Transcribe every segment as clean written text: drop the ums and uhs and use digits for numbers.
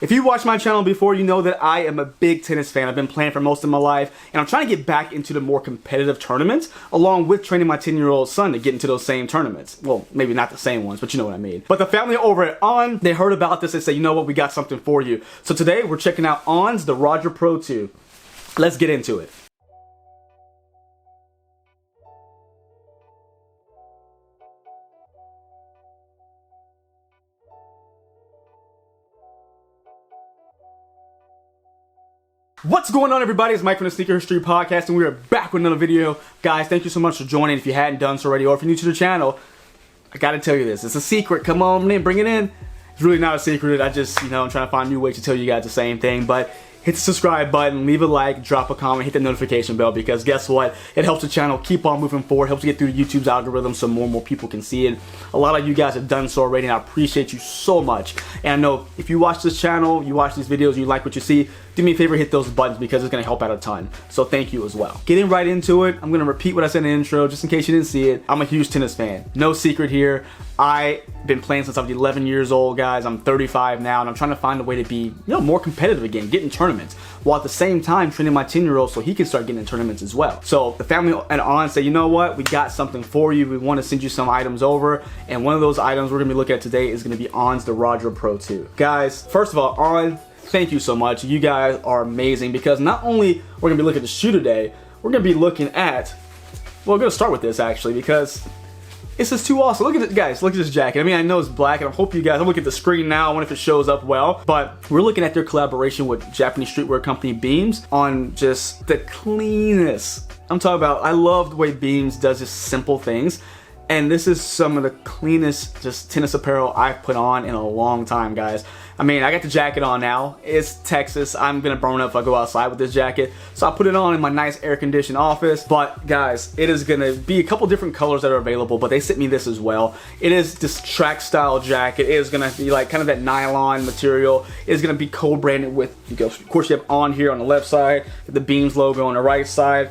If you watched my channel before, you know that I am a big tennis fan. I've been playing for most of my life, and I'm trying to get back into the more competitive tournaments, along with training my 10-year-old son to get into those same tournaments. Well, maybe not the same ones, but you know what I mean. But the family over at On, they heard about this and said, you know what, we got something for you. So today, we're checking out On's the Roger Pro 2. Let's get into it. What's going on, everybody? It's Mike from the Sneaker History Podcast, and we are back with another video. Guys, thank you so much for joining. If you hadn't done so already, or if you're new to the channel, I gotta tell you this. It's a secret. Come on in, bring it in. It's really not a secret. I just, I'm trying to find new ways to tell you guys the same thing, but hit the subscribe button, leave a like, drop a comment, hit the notification bell, because guess what? It helps the channel keep on moving forward, helps get through YouTube's algorithm so more and more people can see it. A lot of you guys have done so already, and I appreciate you so much. And I know if you watch this channel, you watch these videos, you like what you see, do me a favor, hit those buttons, because it's going to help out a ton. So thank you as well. Getting right into it, I'm going to repeat what I said in the intro, just in case you didn't see it. I'm a huge tennis fan. No secret here. I've been playing since I was 11 years old, guys. I'm 35 now, and I'm trying to find a way to be, more competitive again, get in tournaments, while at the same time training my 10-year-old so he can start getting in tournaments as well. So the family at On say, you know what, we got something for you. We want to send you some items over, and one of those items we're going to be looking at today is going to be On's the Roger Pro 2. Guys, first of all, On, thank you so much. You guys are amazing, because not only we're going to be looking at the shoe today, we're going to be looking at, well, we're going to start with this actually, because this is too awesome. Look at it, guys. Look at this jacket. I mean, I know it's black, and I hope you guys, I'm looking at the screen now. I wonder if it shows up well, but we're looking at their collaboration with Japanese streetwear company Beams on just the cleanest. I'm talking about, I love the way Beams does just simple things. And this is some of the cleanest just tennis apparel I've put on in a long time, guys. I mean, I got the jacket on now. It's Texas. I'm gonna burn up if I go outside with this jacket. So I put it on in my nice air-conditioned office. But guys, it is gonna be a couple different colors that are available, but they sent me this as well. It is this track style jacket. It is gonna be like kind of that nylon material. It is gonna be co-branded with, of course, you have On here on the left side, the Beams logo on the right side.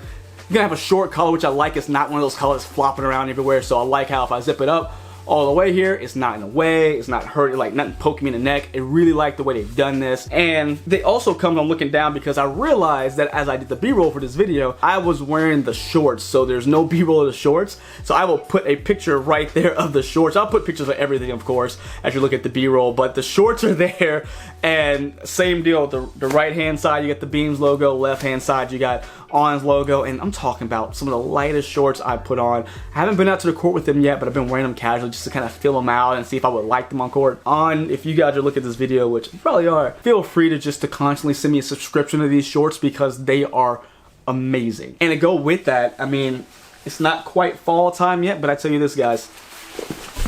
You're gonna have a short collar, which I like. It's not one of those colors flopping around everywhere, so I like how if I zip it up all the way here, it's not in the way, it's not hurting, like nothing poking me in the neck. I really like the way they've done this. And they also come, I'm looking down, because I realized that as I did the B-roll for this video, I was wearing the shorts, so there's no B-roll of the shorts. So I will put a picture right there of the shorts. I'll put pictures of everything, of course, as you look at the B-roll, but the shorts are there. And same deal, the right hand side, you got the Beams logo, left hand side, you got On's logo, and I'm talking about some of the lightest shorts I put on. I haven't been out to the court with them yet, but I've been wearing them casually just to kind of feel them out and see if I would like them on court. On, if you guys are looking at this video, which you probably are, feel free to just to constantly send me a subscription to these shorts, because they are amazing. And to go with that, I mean, it's not quite fall time yet, but I tell you this, guys,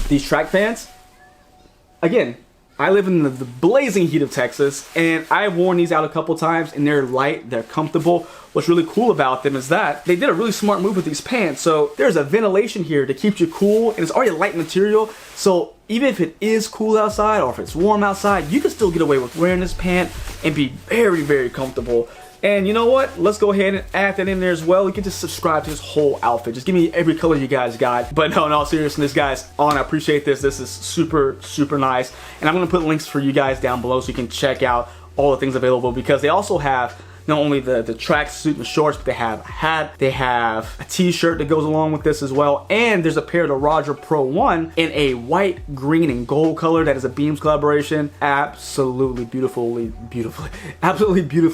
these track pants, again, I live in the blazing heat of Texas, and I've worn these out a couple times, and they're light, they're comfortable. What's really cool about them is that they did a really smart move with these pants. So there's a ventilation here to keep you cool, and it's already a light material. So even if it is cool outside, or if it's warm outside, you can still get away with wearing this pant and be very, very comfortable. And you know what? Let's go ahead and add that in there as well. You can just subscribe to this whole outfit. Just give me every color you guys got. But no, in all seriousness, guys, I appreciate this. This is super, super nice. And I'm going to put links for you guys down below so you can check out all the things available, because they also have not only the tracksuit and the shorts, but they have a hat, they have a t-shirt that goes along with this as well, and there's a pair of the Roger Pro 1 in a white, green, and gold color that is a Beams collaboration. Absolutely beautifully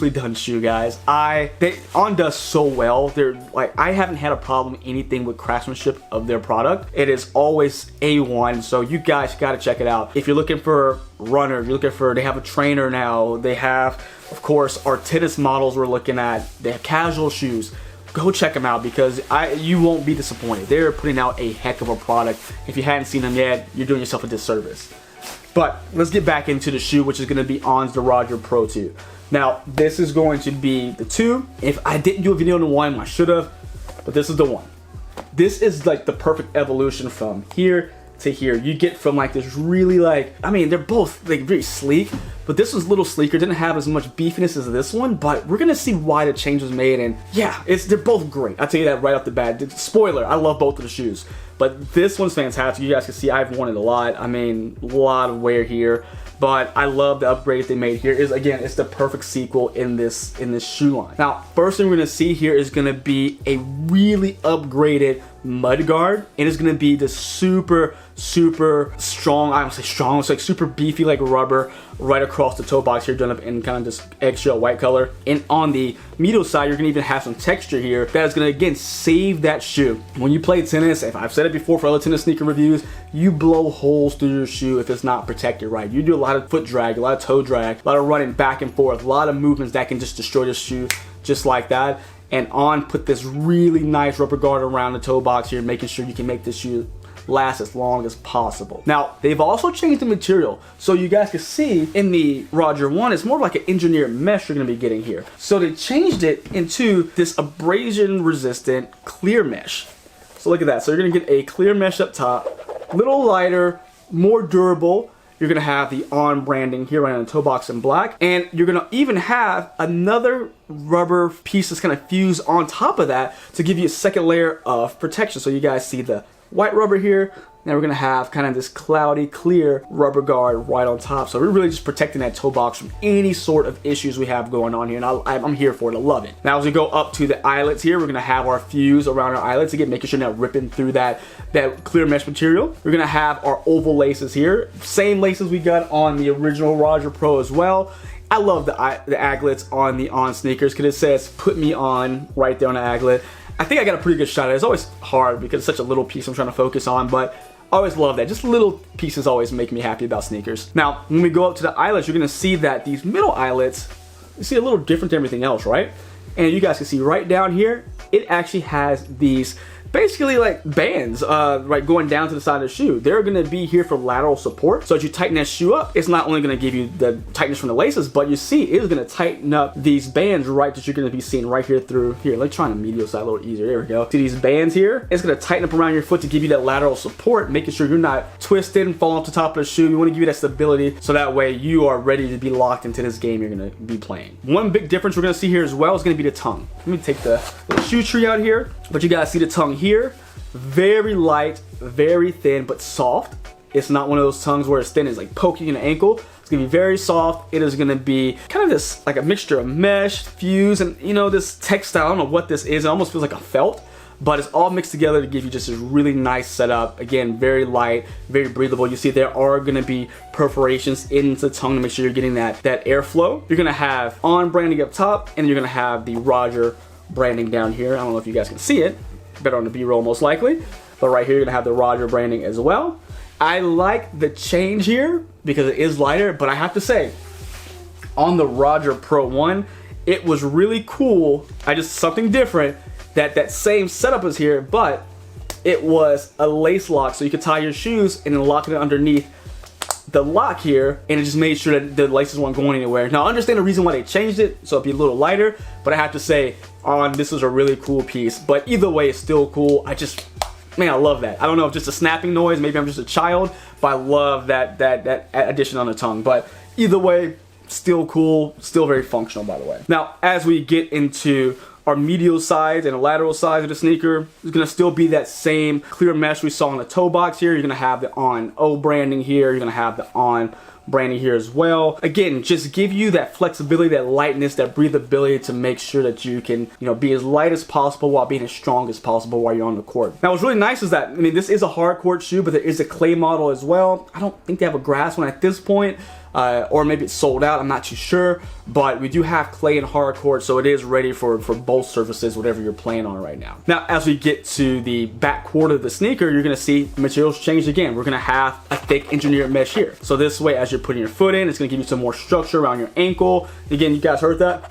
done shoe, guys. On does so well. They're like, I haven't had a problem anything with craftsmanship of their product. It is always A1, so you guys gotta check it out. If you're looking for runner, you're looking for, they have a trainer now, they have, of course, our tennis models we're looking at, they have casual shoes. Go check them out, because you won't be disappointed. They're putting out a heck of a product. If you hadn't seen them yet, you're doing yourself a disservice. But let's get back into the shoe, which is going to be On's the Roger Pro 2. Now, this is going to be the 2. If I didn't do a video on the 1, I should have, but this is the 1. This is like the perfect evolution from here to here. You get from like this really, like, I mean, they're both like very sleek, but this one's a little sleeker, didn't have as much beefiness as this one, but we're gonna see why the change was made. And yeah, they're both great. I'll tell you that right off the bat. Spoiler, I love both of the shoes. but this one's fantastic. You guys can see I've worn it a lot. I mean, a lot of wear here, but I love the upgrade they made here. Is again, it's the perfect sequel in this shoe line. Now, first thing we're gonna see here is gonna be a really upgraded mud guard, and it's gonna be the super strong, I don't say strong, it's like super beefy like rubber right across the toe box here, done up in kind of this eggshell white color. And on the medial side, you're gonna even have some texture here that is gonna again save that shoe. When you play tennis, if I've said it before for other tennis sneaker reviews, you blow holes through your shoe if it's not protected right. You do a lot of foot drag, a lot of toe drag, a lot of running back and forth, a lot of movements that can just destroy the shoe just like that. And On put this really nice rubber guard around the toe box here, making sure you can make this shoe last as long as possible. Now, they've also changed the material. So you guys can see in the Roger 1, it's more like an engineered mesh you're gonna be getting here. So they changed it into this abrasion resistant clear mesh. So look at that. So you're gonna get a clear mesh up top, little lighter, more durable. You're gonna have the On branding here right on the toe box in black, and you're gonna even have another rubber piece that's gonna fuse on top of that to give you a second layer of protection. So you guys see the white rubber here. Now we're gonna have kind of this cloudy, clear rubber guard right on top. So we're really just protecting that toe box from any sort of issues we have going on here, and I'm here for it. I love it. Now as we go up to the eyelets here, we're gonna have our fuse around our eyelets again, making sure they're not ripping through that clear mesh material. We're gonna have our oval laces here, same laces we got on the original Roger Pro as well. I love the aglets on the On sneakers because it says "Put me on" right there on the aglet. I think I got a pretty good shot at it. It's always hard because it's such a little piece I'm trying to focus on, but I always love that. Just little pieces always make me happy about sneakers. Now, when we go up to the eyelets, you're gonna see that these middle eyelets, you see a little different than everything else, right? And you guys can see right down here, it actually has these basically like bands right going down to the side of the shoe. They're gonna be here for lateral support. So as you tighten that shoe up, it's not only gonna give you the tightness from the laces, but you see it is gonna tighten up these bands right that you're gonna be seeing right here through here. Let's try on the medial side a little easier. There we go. See these bands here? It's gonna tighten up around your foot to give you that lateral support, making sure you're not twisted and falling off the top of the shoe. You wanna give you that stability so that way you are ready to be locked into this game you're gonna be playing. One big difference we're gonna see here as well is gonna be the tongue. Let me take the shoe tree out here, but you guys see the tongue here. Very light, very thin, but soft. It's not one of those tongues where it's thin, it's like poking an ankle. It's gonna be very soft. It is gonna be kind of this, like a mixture of mesh, fuse, and you know, this textile, I don't know what this is. It almost feels like a felt, but it's all mixed together to give you just a really nice setup. Again, very light, very breathable. You see there are gonna be perforations into the tongue to make sure you're getting that airflow. You're gonna have On branding up top, and you're gonna have the Roger branding down here. I don't know if you guys can see it. Better on the B-roll most likely. But right here, you're gonna have the Roger branding as well. I like the change here because it is lighter, but I have to say, on the Roger Pro 1, it was really cool. Something different, that same setup was here, but it was a lace lock, so you could tie your shoes and then lock it underneath the lock here, and it just made sure that the laces weren't going anywhere. Now I understand the reason why they changed it, so it'd be a little lighter, but I have to say, this is a really cool piece. But either way, it's still cool. Man, I love that. I don't know if just a snapping noise, maybe I'm just a child, but I love that addition on the tongue. But either way, still cool, still very functional, by the way. Now, as we get into our medial sides and the lateral sides of the sneaker, it's gonna still be that same clear mesh we saw on the toe box here. You're gonna have the On O branding here. You're gonna have the On branding here as well. Again, just give you that flexibility, that lightness, that breathability to make sure that you can, be as light as possible while being as strong as possible while you're on the court. Now, what's really nice is that, this is a hard court shoe, but there is a clay model as well. I don't think they have a grass one at this point. Or maybe it's sold out, I'm not too sure, but we do have clay and hard court, so it is ready for both surfaces, whatever you're playing on right now. Now, as we get to the back quarter of the sneaker, you're gonna see the materials change again. We're gonna have a thick engineered mesh here. So this way, as you're putting your foot in, it's gonna give you some more structure around your ankle. Again, you guys heard that?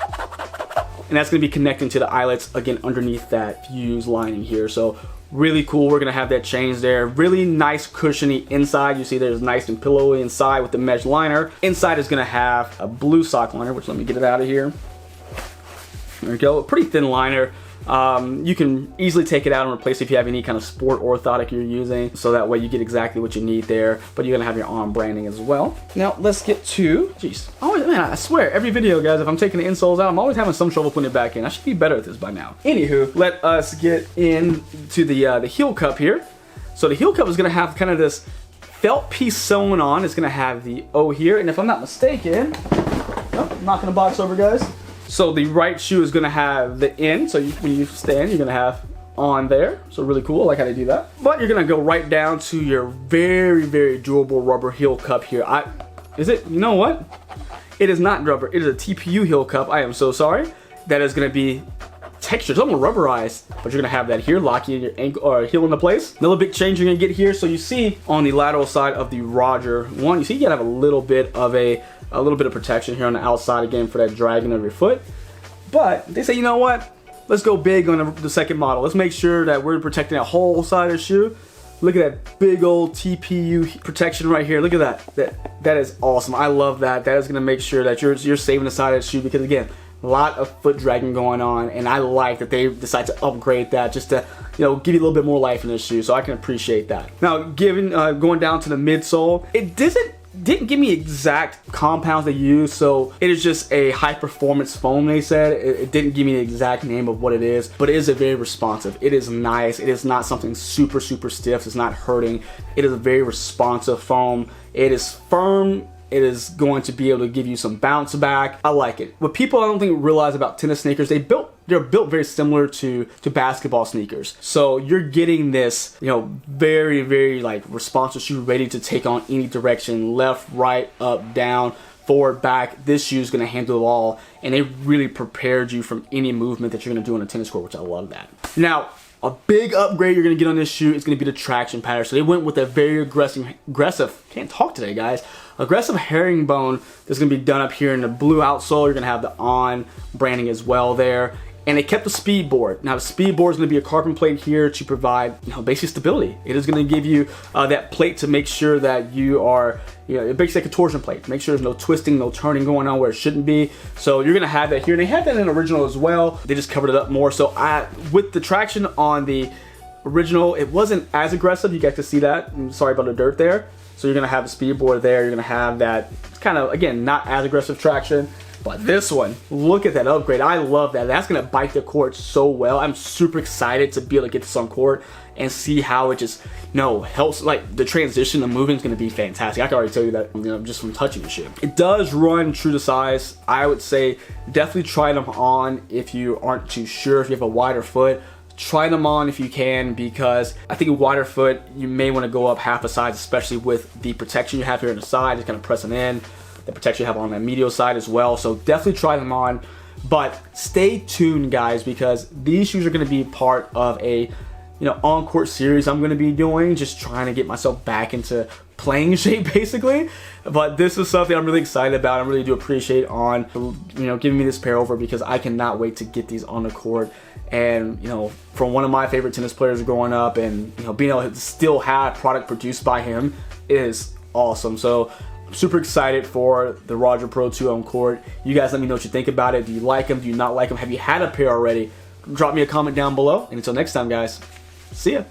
And that's gonna be connecting to the eyelets, again, underneath that fuse lining here. So really cool. We're gonna have that change there. Really nice cushiony inside. You see there's nice and pillowy inside with the mesh liner. Inside is gonna have a blue sock liner, which let me get it out of here. There we go, a pretty thin liner. You can easily take it out and replace it if you have any kind of sport orthotic you're using, so that way you get exactly what you need there, but you're gonna have your On branding as well. Now let's get to, man, I swear, every video, guys, if I'm taking the insoles out, I'm always having some trouble putting it back in. I should be better at this by now. Anywho, let us get into the heel cup here. So the heel cup is going to have kind of this felt piece sewn on. It's going to have the O here, and if I'm not mistaken, oh, I'm knocking the box over, guys. So the right shoe is going to have the N, so when you stand, you're going to have on there. So really cool, I like how they do that. But you're going to go right down to your very, very durable rubber heel cup here. Is it? You know what? It is not rubber. It is a TPU heel cup. I am so sorry. That is going to be textured. It's almost rubberized, but you're going to have that here, locking your ankle or heel into place. Another big change you're going to get here. So you see on the lateral side of the Roger one, you see you got to have a little bit of protection here on the outside again for that dragging of your foot. But they say, you know what? Let's go big on the second model. Let's make sure that we're protecting that whole side of the shoe. Look at that big old TPU protection right here. Look at that. That is awesome. I love that. That is going to make sure that you're saving the side of the shoe, because again, a lot of foot dragging going on, and I like that they decide to upgrade that just to, you know, give you a little bit more life in the shoe. So I can appreciate that. Now, going down to the midsole, it didn't give me exact compounds they use, so it is just a high performance foam, they said. It didn't give me the exact name of what it is, but it is a very responsive. It is nice. It is not something super stiff. It's not hurting. It is a very responsive foam. It is firm. It is going to be able to give you some bounce back. I like it. What people I don't think realize about tennis sneakers, they're built very similar to basketball sneakers. So you're getting this, you know, very like responsive shoe, ready to take on any direction, left, right, up, down, forward, back. This shoe is going to handle it all, and they really prepared you from any movement that you're going to do on a tennis court, which I love that. Now, a big upgrade you're going to get on this shoe is going to be the traction pattern. So they went with a very aggressive, can't talk today, guys, aggressive herringbone that's going to be done up here in the blue outsole. You're going to have the On branding as well there. And they kept the speed board. Now the speed board is going to be a carbon plate here to provide, you know, basic stability. It is going to give you that plate to make sure that you are, you know, it makes like a torsion plate. Make sure there's no twisting, no turning going on where it shouldn't be. So you're going to have that here. And they had that in the original as well. They just covered it up more. So with the traction on the original, it wasn't as aggressive. You get to see that. I'm sorry about the dirt there. So you're going to have the speed board there. You're going to have that kind of, again, not as aggressive traction. But this one, look at that upgrade. I love that. That's going to bite the court so well. I'm super excited to be able to get this on court and see how it just, you know, helps. Like the transition, the movement is going to be fantastic. I can already tell you that, you know, just from touching the shoe. It does run true to size. I would say definitely try them on if you aren't too sure. If you have a wider foot, try them on if you can, because I think a wider foot, you may want to go up half a size, especially with the protection you have here on the side. Just kind of pressing in. The protection you have on that medial side as well. So definitely try them on, but stay tuned, guys, because these shoes are going to be part of a, you know, on-court series I'm going to be doing, just trying to get myself back into playing shape basically. But this is something I'm really excited about. I really do appreciate On, you know, giving me this pair over, because I cannot wait to get these on the court. And, you know, from one of my favorite tennis players growing up, and, you know, being able to still have product produced by him is awesome. So I'm super excited for the Roger Pro 2 on court. You guys let me know what you think about it. Do you like them? Do you not like them? Have you had a pair already? Drop me a comment down below. And until next time, guys, see ya.